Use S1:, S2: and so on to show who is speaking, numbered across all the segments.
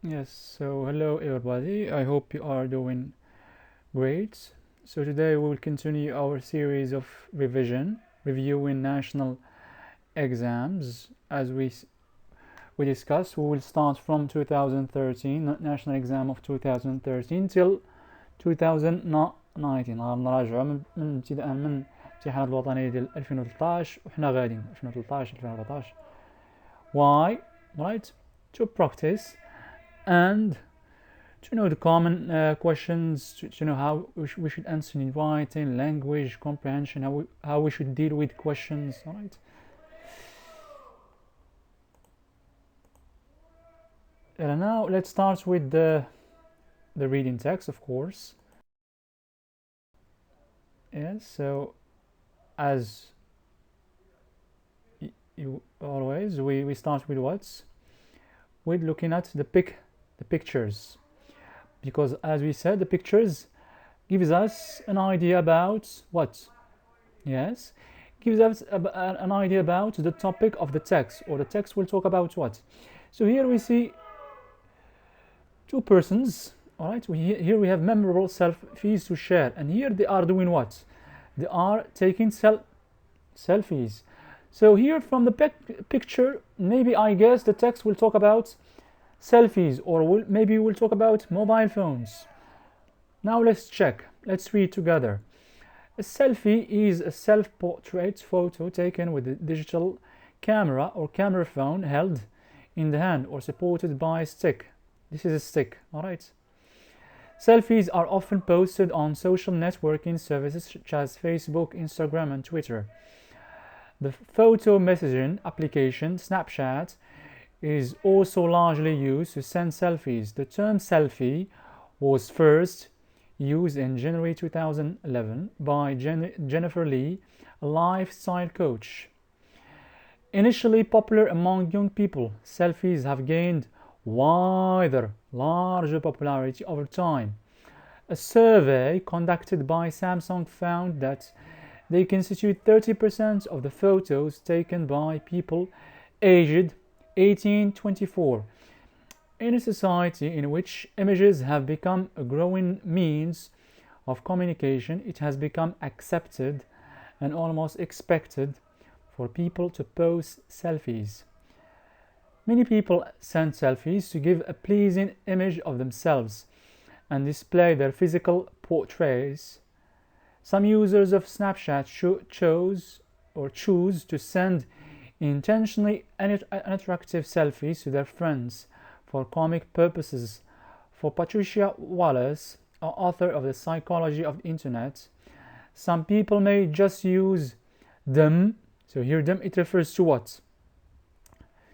S1: Yes, so hello everybody. I hope you are doing great. So today we will continue our series of reviewing national exams. As we discussed, we will start from 2013, national exam of 2013 till 2019. غنراجعوا من ابتداء من الامتحانات الوطنية ديال 2013 وحنا غاديين 2013 2014. Why? Right? To practice and to know the common questions, to know how we should answer in writing, language comprehension, how we should deal with questions. All right. And now let's start with the reading text, of course. Yes. So as you always, we start with what? With looking at the pictures, because as we said, the pictures gives us an idea about what? Yes, gives us an idea about the topic of the text, or the text will talk about what. So here we see two persons. All right, here we have memorable selfies to share, and here they are doing what? They are taking selfies. So here from the picture, maybe I guess the text will talk about selfies, or maybe we'll talk about mobile phones. Now let's check. Let's read together. A selfie is a self-portrait photo taken with a digital camera or camera phone held in the hand or supported by a stick. This is a stick, all right? Selfies are often posted on social networking services such as Facebook, Instagram, and Twitter. The photo messaging application Snapchat is also largely used to send selfies. The term selfie was first used in January 2011 by Jennifer Lee, a lifestyle coach. Initially popular among young people, selfies have gained larger popularity over time. A survey conducted by Samsung found that they constitute 30% of the photos taken by people aged 18-24. In a society in which images have become a growing means of communication, it has become accepted and almost expected for people to post selfies. Many people send selfies to give a pleasing image of themselves and display their physical portraits. Some users of Snapchat choose to send intentionally unattractive selfies to their friends for comic purposes. For Patricia Wallace, author of The Psychology of the Internet, some people may just use them. So here them, it refers to what?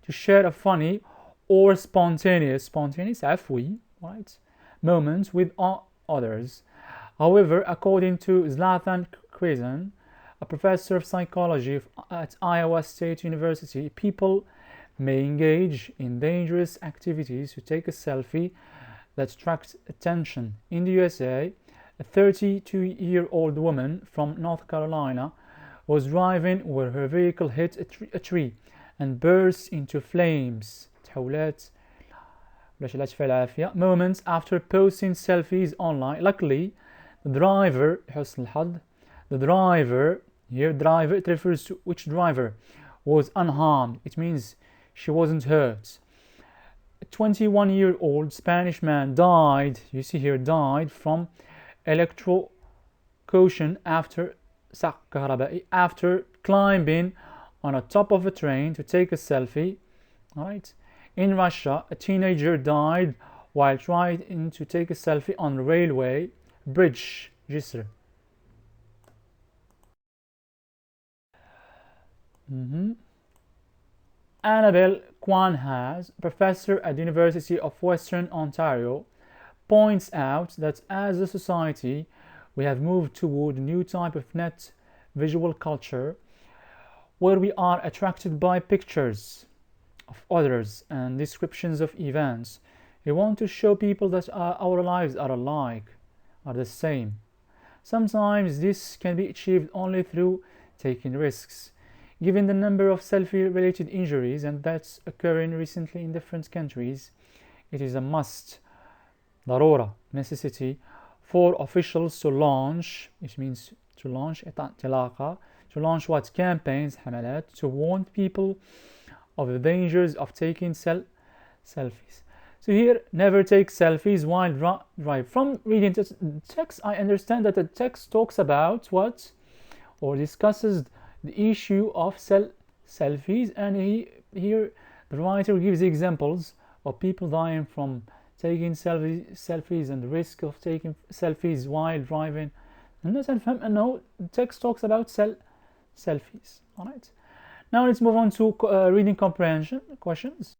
S1: To share a funny or spontaneous عفوي, right, moments with others. However, according to Zlatan Krizan, a professor of psychology at Iowa State University, people may engage in dangerous activities to take a selfie that attracts attention. In the USA, a 32-year-old woman from North Carolina was driving where her vehicle hit a tree and burst into flames. Moments after posting selfies online. Luckily, the driver, here driver, it refers to which driver, was unharmed. It means she wasn't hurt. A 21-year-old Spanish man died, you see here, died from electrocution after climbing on the top of a train to take a selfie. Right? In Russia, a teenager died while trying to take a selfie on a railway bridge. جسر. Annabelle Quanhas, professor at the University of Western Ontario, points out that as a society we have moved toward a new type of net visual culture where we are attracted by pictures of others and descriptions of events. We want to show people that our lives are alike, are the same. Sometimes this can be achieved only through taking risks. Given the number of selfie-related injuries and deaths occurring recently in different countries, it is a must, ضرورة, necessity for officials to launch, which means to launch انطلاقة, to launch what? Campaigns, حملات, to warn people of the dangers of taking selfies. So here, never take selfies while drive. From reading the text, I understand that the text talks about what, or discusses the issue of selfies, and here the writer gives examples of people dying from taking selfies and the risk of taking selfies while driving. الناس نفهم أنه the text talks about selfies. All right. Now let's move on to reading comprehension questions.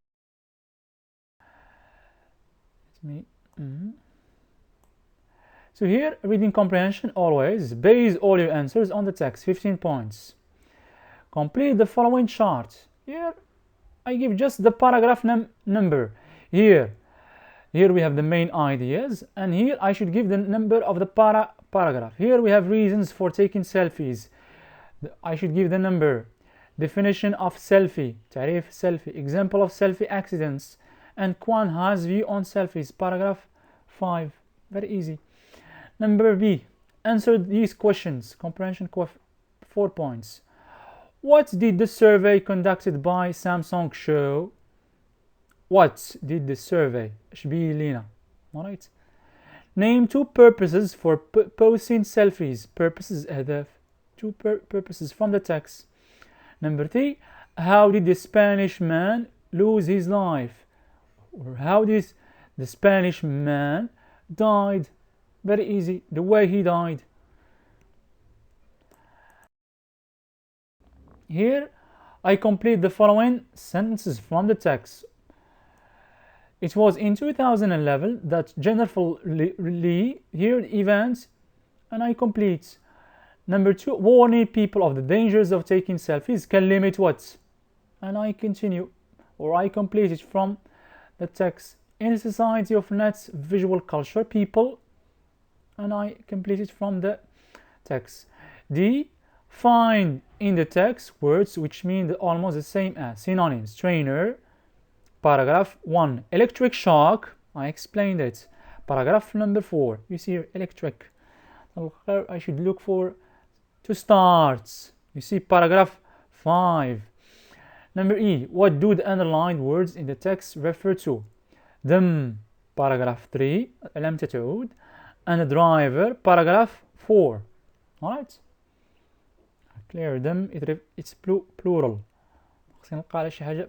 S1: So here, reading comprehension, always base all your answers on the text. 15 points. Complete the following chart. Here I give just the paragraph number. Here we have the main ideas, and here I should give the number of the paragraph. Here we have reasons for taking selfies. I should give the number. Definition of selfie, تعريف selfie, example of selfie accidents, and Kwan has view on selfies. Paragraph 5. Very easy. Number B. Answer these questions. Comprehension 4 points. What did the survey conducted by Samsung show? What did the survey? شبيه لينا. Alright. Name two purposes for posting selfies. Purposes أهداف. Two purposes from the text. Number 3. How did the Spanish man lose his life? Or how did the Spanish man died? Very easy. The way he died. Here I complete the following sentences from the text. It was in 2011 that Jennifer Lee heard events, and I complete. Number 2, warning people of the dangers of taking selfies can limit what? And I continue, or I complete it from the text. In a society of net visual culture, people, and I complete it from the text. D, find in the text words which mean almost the same as synonyms. Trainer. Paragraph 1, electric shock. I explained it. Paragraph number 4, you see here, electric. I should look for to start. You see paragraph 5. Number E, what do the underlined words in the text refer to? Them. Paragraph 3, علامة تعود. And the driver. Paragraph 4. Alright. Clear them. It's plural. خصني نلقى على شي حاجة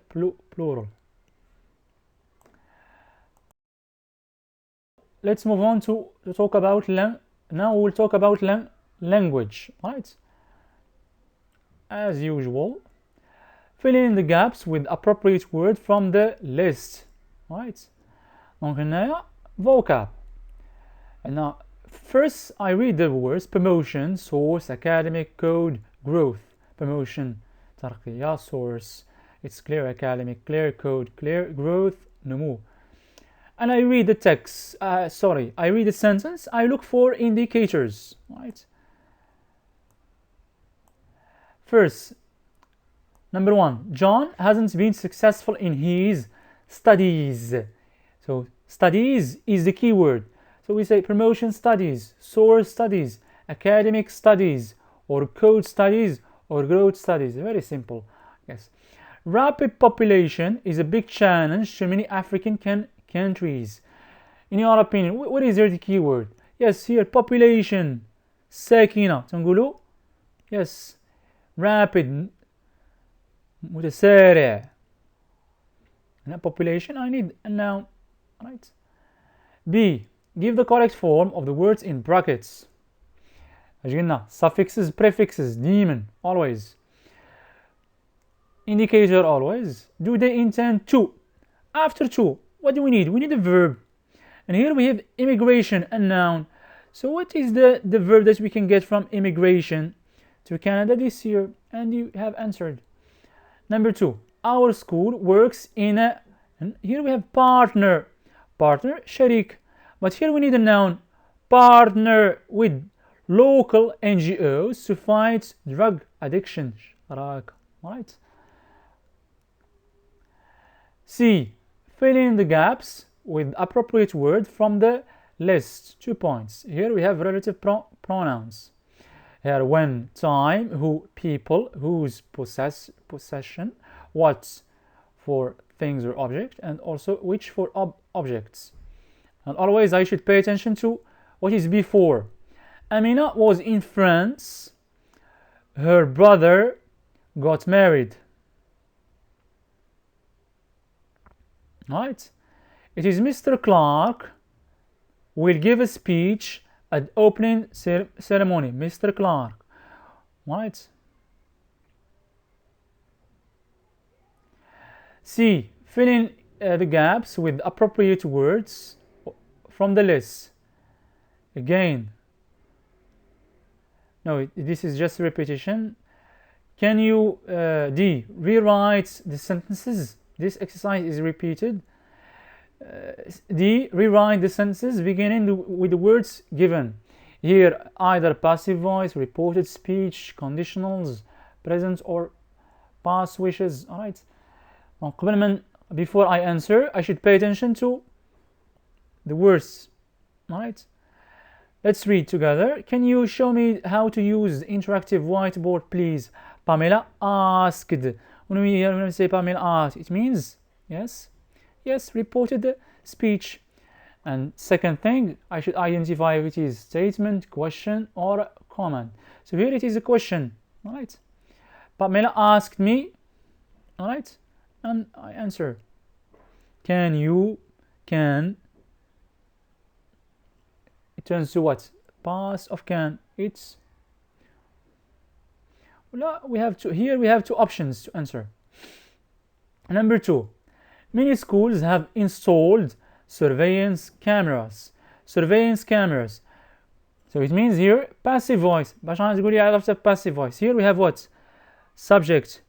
S1: plural. Let's move on to talk about now we'll talk about language, right? As usual, fill in the gaps with appropriate word from the list, right? Donc هنايا vocab. And now first I read the words promotion, source, academic, code, growth. Promotion, ترقية, source, it's clear, academic, clear, code, clear, growth, نمو. And I read the text, I read the sentence, I look for indicators, right? First, number 1, John hasn't been successful in his studies. So studies is the key word. So we say promotion studies, source studies, academic studies, or code studies, or growth studies. Very simple, yes. Rapid population is a big challenge to many African countries. In your opinion, what is the key word? Yes, here population, ساكنة تنقولوا yes, rapid, متسارع. And population, I need a noun, right? B, give the correct form of the words in brackets. اش قلنا suffixes, prefixes, demon, always. Indicator, always. Do they intend to? After to, what do we need? We need a verb. And here we have immigration, a noun. So what is the verb that we can get from immigration to Canada this year? And you have answered. Number 2, our school works in a, and here we have partner. Partner, sharik. But here we need a noun. Partner with local NGOs to fight drug addiction. Right? C, fill in the gaps with appropriate word from the list. 2 points. Here we have relative pronouns. Here when, time, who, people, whose, possession, what for things or object, and also which for objects. And always I should pay attention to what is before. Amina was in France. Her brother got married. Right? It is Mr. Clark will give a speech at opening ceremony. Mr. Clark. Right? C. Fill in the gaps with appropriate words from the list. Again, no, this is just repetition. Can you D. Rewrite the sentences? This exercise is repeated. D. Rewrite the sentences beginning with the words given. Here, either passive voice, reported speech, conditionals, present or past wishes. All right. Before I answer, I should pay attention to the words. All right. Let's read together. Can you show me how to use interactive whiteboard, please? Pamela asked. When we say Pamela asked, it means yes, reported the speech. And second thing, I should identify if it is statement, question, or comment. So here it is a question. All right. Pamela asked me. All right. And I answer. Can you, can. It turns to what? Past of can. It's. Well, we have two options to answer. Number 2. Many schools have installed surveillance cameras. Surveillance cameras. So it means here passive voice. باش تقولي عرفت passive voice. Here we have what? Subject,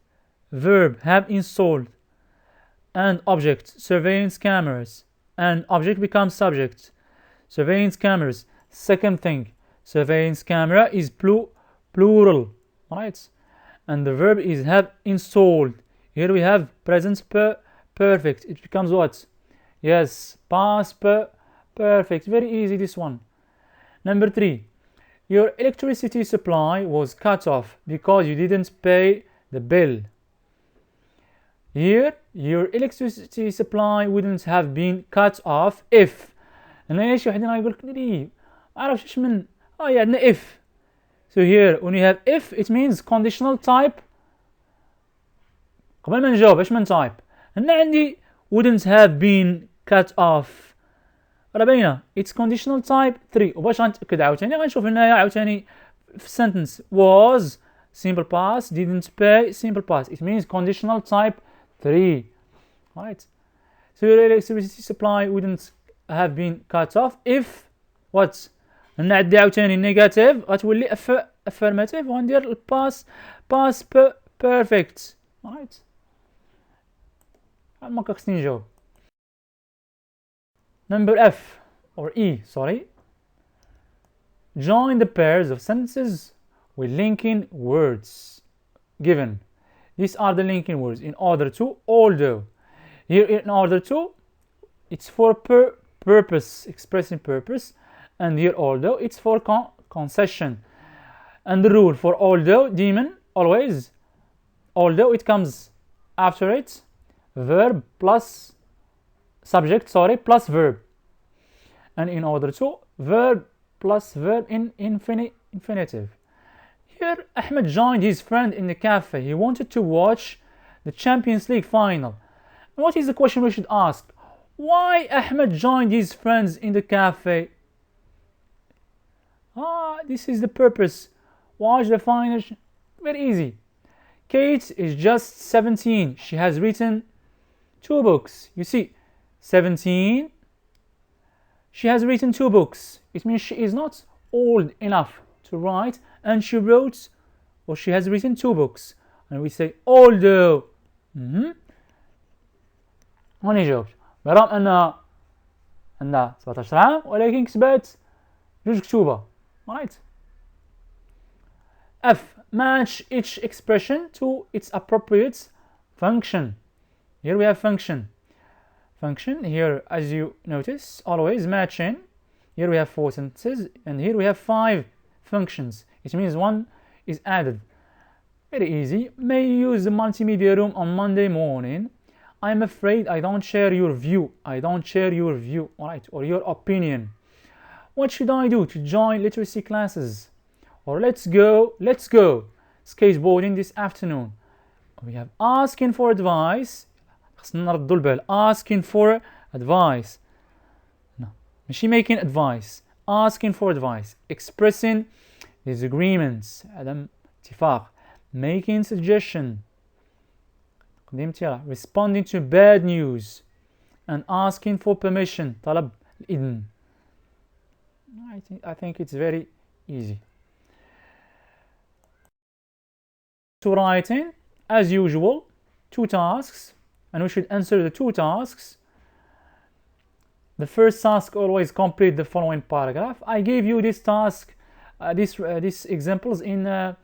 S1: verb, have installed, and object, surveillance cameras, and object becomes subject. Surveillance cameras. Second thing, surveillance camera is plural, right? And the verb is have installed. Here we have present perfect. It becomes what? Yes, past perfect. Very easy, this one. Number 3, your electricity supply was cut off because you didn't pay the bill. Here, your electricity supply wouldn't have been cut off if. هنا ايش واحد يقول لك لي ما اعرفش ايش من عندنا if. So here when you have if, it means conditional type. قبل ما نجاوب ايش من type. هنا عندي wouldn't have been cut off. راه باينه it's conditional type 3. وباش غنتاكد عاوتاني غنشوف هنايا عاوتاني في sentence was simple past, didn't pay simple past. It means conditional type 3. Right? So your electricity supply wouldn't have been cut off if what? نعدي عاوتاني negative غتولي affirmative وغندير past perfect. Right? ما خصني نجاوب. Number F or E, sorry. Join the pairs of sentences with linking words given. These are the linking words. In order to, although. Here in order to, it's for purpose, expressing purpose. And here although, it's for concession. And the rule for although, demon, always, although it comes after it, verb plus subject, plus verb. And in order to, verb plus verb in infinitive. Here, Ahmed joined his friend in the cafe. He wanted to watch the Champions League final. And what is the question we should ask? Why Ahmed joined his friends in the cafe? This is the purpose. Watch the final. Very easy. Kate is just 17. She has written 2 books. You see, 17. She has written 2 books. It means she is not old enough to write, and she wrote, or she has written 2 books. And we say although. هوني جاوبت برغم أن عندها 17 عام ولكن كتبت 2 كتوبة. Right? F. Match each expression to its appropriate function. Here we have function. function. Here, as you notice, always matching. Here we have 4 sentences, and here we have 5 functions. It means one is added. Very easy. May you use the multimedia room on Monday morning. I'm afraid I don't share your view. I don't share your view, right? Or your opinion. What should I do to join literacy classes? Or let's go skateboarding this afternoon. We have asking for advice. خصنا نردوا البال. Asking for advice. No. ماشي making advice. Asking for advice. Expressing disagreements. عدم اتفاق. Making suggestion. Responding to bad news. And asking for permission. طلب الإذن. I think it's very easy. To writing, as usual, 2 tasks, and we should answer the 2 tasks. The first task, always complete the following paragraph. I gave you this task, these examples in the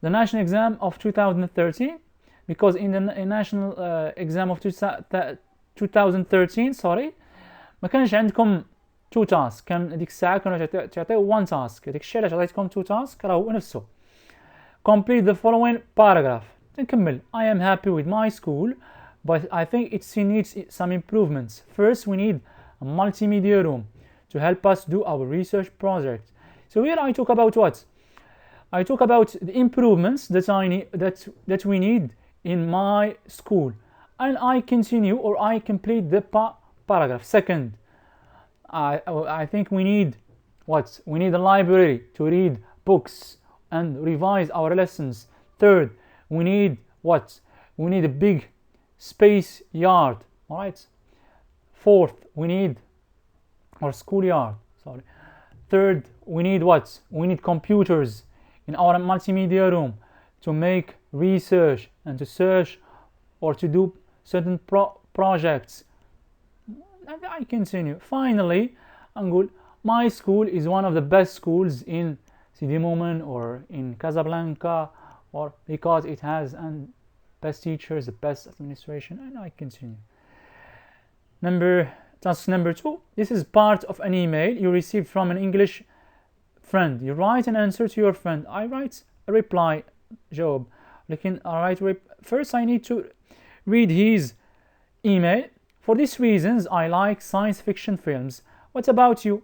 S1: national exam of 2013, because in the national exam of 2013 ما كانش عندكم 2 tasks. كان ديك الساعة كانوا تعطيو 1 task. ديك الشيء علاش عطيتكم 2 tasks راه هو نفسه. Complete the following paragraph. نكمل. I am happy with my school, but I think it still needs some improvements. First, we need a multimedia room to help us do our research project. So here I talk about what? I talk about the improvements that we need in my school, and I continue or I complete the paragraph. Second, I think we need what? We need a library to read books and revise our lessons. Third, we need what? We need a big space yard. All right. Fourth, we need our schoolyard. Sorry. Third, we need what? We need computers in our multimedia room to make research and to search or to do certain projects. And I continue. Finally, نقول my school is one of the best schools in Sidi Moumen or in Casablanca, or because it has and best teachers, the best administration, and I continue. Task number 2. This is part of an email you received from an English friend. You write an answer to your friend. I write a reply, جواب. لكن first I need to read his email. For these reasons, I like science fiction films. What about you?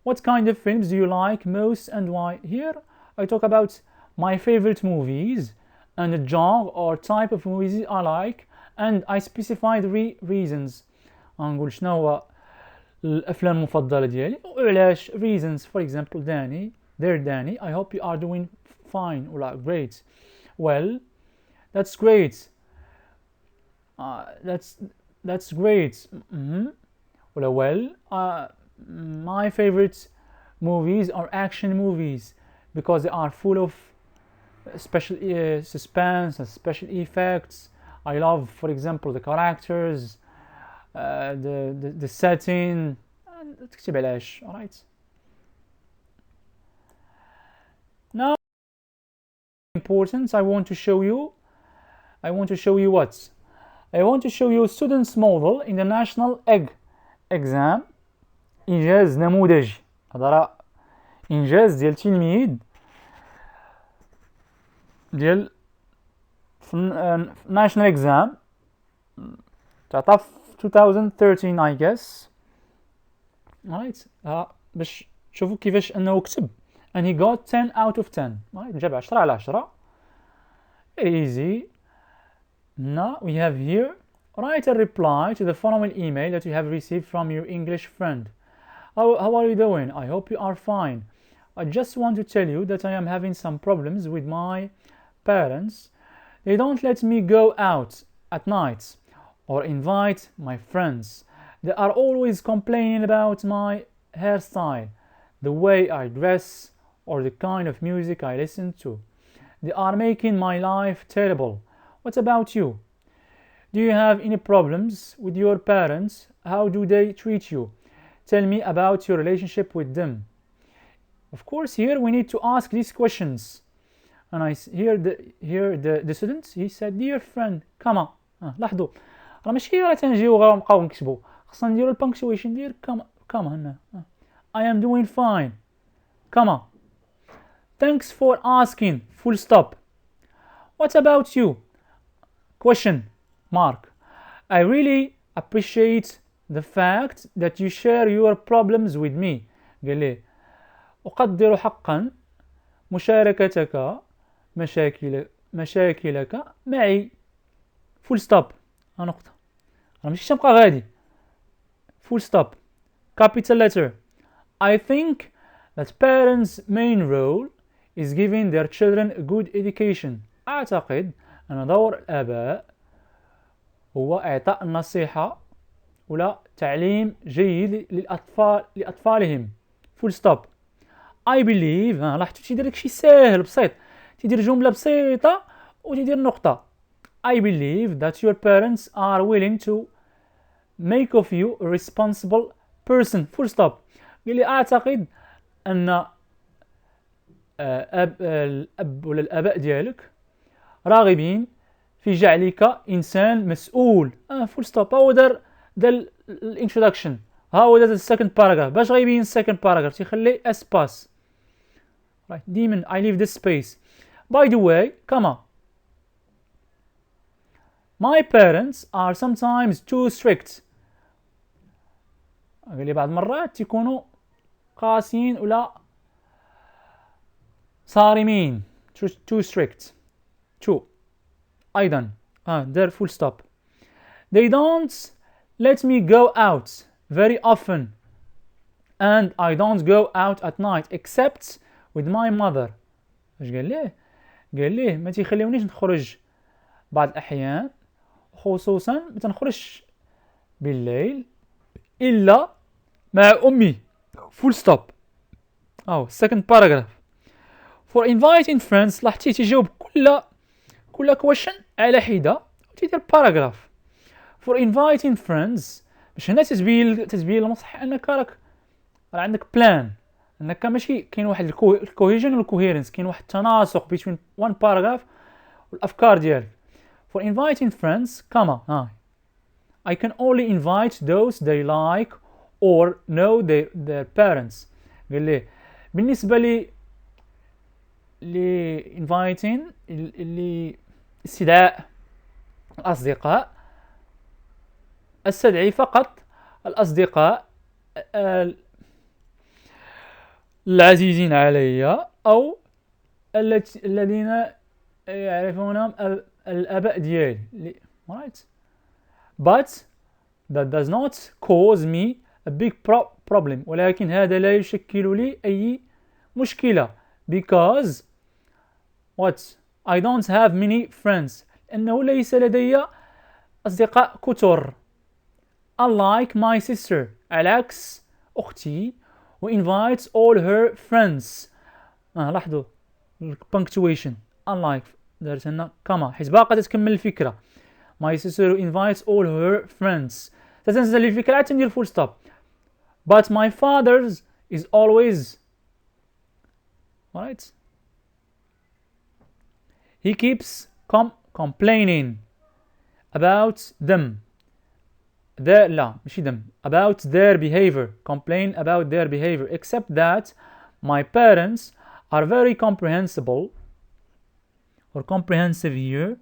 S1: What kind of films do you like most and why? Here I talk about my favorite movies and the genre or type of movies I like, and I specify the reasons. نقول شنو هو الأفلام المفضلة ديالي وعلاش. Reasons, for example, Danny, I hope you are doing fine or like great. Well, that's great. That's great. Well, my favorite movies are action movies because they are full of special suspense and special effects. I love, for example, the characters, the setting. تكتب علاش. Alright. Now, important. I want to show you what? I want to show you students model in the national exam. إنجاز نموذجي. هذا راه إنجاز ديال تلميذ ديال national exam تعطى في 2013 I guess. Right. باش تشوفوا كيفاش انه كتب and he got 10 out of 10. Right. جاب 10 على 10. Very easy. Now we have here, write a reply to the following email that you have received from your English friend. How are you doing? I hope you are fine. I just want to tell you that I am having some problems with my parents. They don't let me go out at night or invite my friends. They are always complaining about my hairstyle, the way I dress, or the kind of music I listen to. They are making my life terrible. What about you? Do you have any problems with your parents? How do they treat you? Tell me about your relationship with them. Of course, here we need to ask these questions. And I hear the student, he said, dear friend, come on. لاحظوا راه ماشي راه تنجيو غير نبقاو نكتبو، خصنا نديرو البانكتويشن ديال كما هنا. I am doing fine كما. Thanks for asking full stop. What about you? Question mark. I really appreciate the fact that you share your problems with me. قال ليه أقدر حقا مشاركتك مشاكلك معي. full stop. نقطة. أنا ماشي تنبقى غادي. full stop. Capital letter. I think that parents' main role is giving their children a good education. أعتقد أن دور الآباء هو إعطاء النصيحة ولا تعليم جيد لأطفالهم. full stop. I believe. لاحظتوا تيدير داكشي ساهل بسيط، تيدير جملة بسيطة وتيدير نقطة. I believe that your parents are willing to make of you a responsible person. full stop. قال لي أعتقد أن الأب ولا الآباء ديالك راغبين في جعلك إنسان مسؤول. full stop. هو دار الانترودكشن، ها هو دار السكند باراجراف. باش غيبين السكند باراجراف تيخلي اسباس. right. ديما I leave this space. by the way كما my parents are sometimes too strict. قال لي بعض المرات تيكونوا قاسيين ولا صارمين. too strict. too أيضا دار full stop. they don't let me go out very often and I don't go out at night except with my mother. اش قال ليه؟ قال ليه ما تيخليونيش نخرج بعض الأحيان، خصوصا ما تنخرجش بالليل إلا مع أمي. full stop. second paragraph. for inviting friends. لاحظتي تيجاوب كل question على حدة وتيدير باراجراف. for inviting friends باش هنا تتبين المصح انك راك عندك بلان، انك ماشي كاين واحد الكوهيجن والكوهيرنس، كاين واحد التناسق between one paragraph والافكار ديالك. for inviting friends كما I can only invite those they like or know their parents. قال لي بالنسبة لي inviting اللي استدعاء الأصدقاء، استدعي فقط الأصدقاء العزيزين علي أو الذين يعرفونهم الآباء ديالي. right. but that does not cause me a big problem. ولكن هذا لا يشكل لي أي مشكلة because what I don't have many friends. لأنه ليس لدي أصدقاء كثر. unlike my sister. على عكس أختي who invites all her friends. لاحظوا punctuation. unlike درت هنا كما حيت باقا تتكمل الفكرة. my sister who invites all her friends. تتنزل الفكرة عاد تندير full stop. but my father's is always right. he keeps complaining about them. لا ماشي them. about their behavior. complain about their behavior except that my parents are very comprehensible or comprehensive here.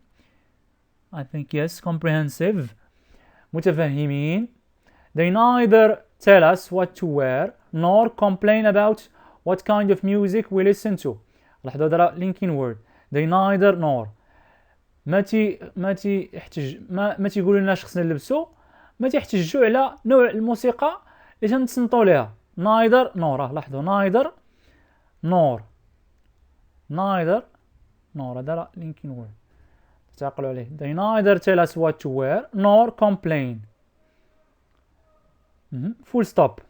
S1: I think yes, comprehensive. متفهمين. they neither tell us what to wear nor complain about what kind of music we listen to. لاحظوا هذا linking word. they neither nor. ما تيقولوا لنا خصنا نلبسوا، ما تيحتجوا على نوع الموسيقى اللي تنتصنتوا ليها. neither nor. لاحظوا neither nor. هذا linking word تعقلوا عليه. they neither tell us what to wear nor complain. full stop.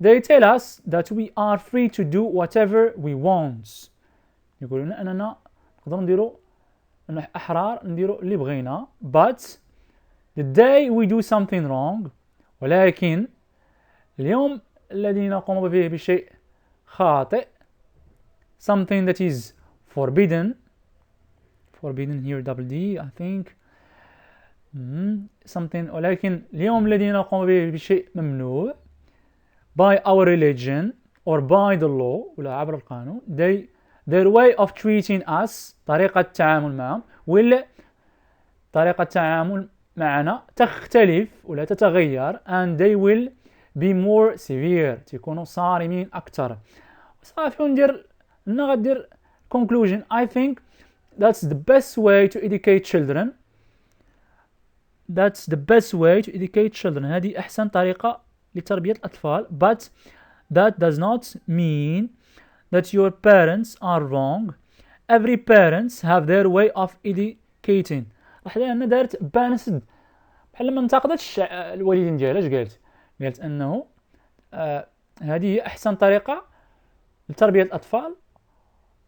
S1: they tell us that we are free to do whatever we want. يقولون أننا نقدر نديروا أحرار نديروا اللي بغينا. but the day we do something wrong. ولكن اليوم الذي نقوم به بشيء خاطئ. something that is forbidden here double D I think. something ولكن اليوم الذي نقوم به بشيء ممنوع by our religion or by the law ولا عبر القانون their way of treating us طريقة التعامل معهم ولا طريقة التعامل معنا تختلف ولا تتغير and they will be more severe تكونوا صارمين أكثر. صافي غندير conclusion. I think that's the best way to educate children. That's the best way to educate children. هذه أحسن طريقة لتربية الأطفال. But that does not mean that your parents are wrong. Every parents have their way of educating. أنا دارت balanced بحال لما انتقدت الوالدين ديالها. قالت أنه هذه هي أحسن طريقة لتربية الأطفال،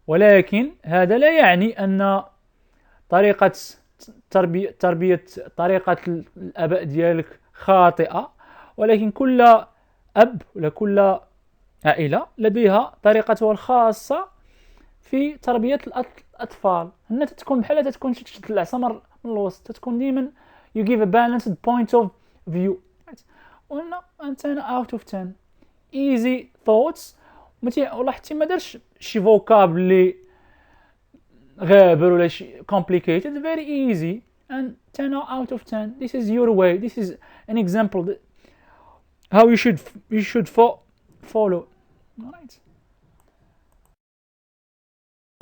S1: ولكن هذا لا يعني أن طريقة طريقة الآباء ديالك خاطئة، ولكن كل أب ولا كل عائلة لديها طريقتها الخاصة في تربية الأطفال. هنا تتكون بحال تتكون تشد العصا من الوسط، تتكون ديما you give a balanced point of view. وهنا 10 out of 10 easy thoughts. ولاحظتي ما دارش شي فوكاب اللي غابر ولا شي complicated. very easy and 10 out of 10. this is your way. this is an example how you should follow. right.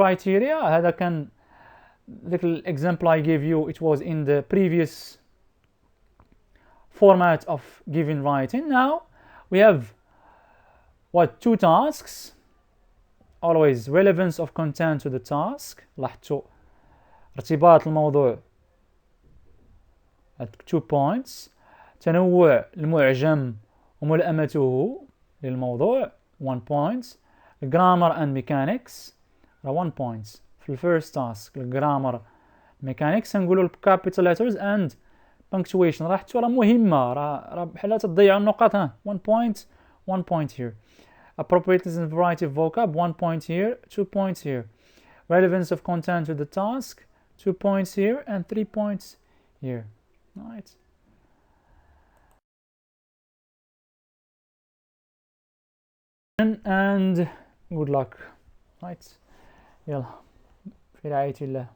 S1: criteria هذا كان ذاك example I gave you. it was in the previous format of giving writing. now we have two tasks. always relevance of content to the task. لاحظتوا ارتباط الموضوع at 2 points. تنوع المعجم وملائمته للموضوع 1 point. grammar and mechanics 1 point. في first task grammar mechanics نقولوا capital letters and punctuation. لاحظتوا راه مهمة، راه بحال تضيعوا النقاط. 1 point 1 point here. appropriateness and variety of vocab 1 point here 2 points here. relevance of content to the task 2 points here and 3 points here. right. and good luck. right. يلا في رعاية الله.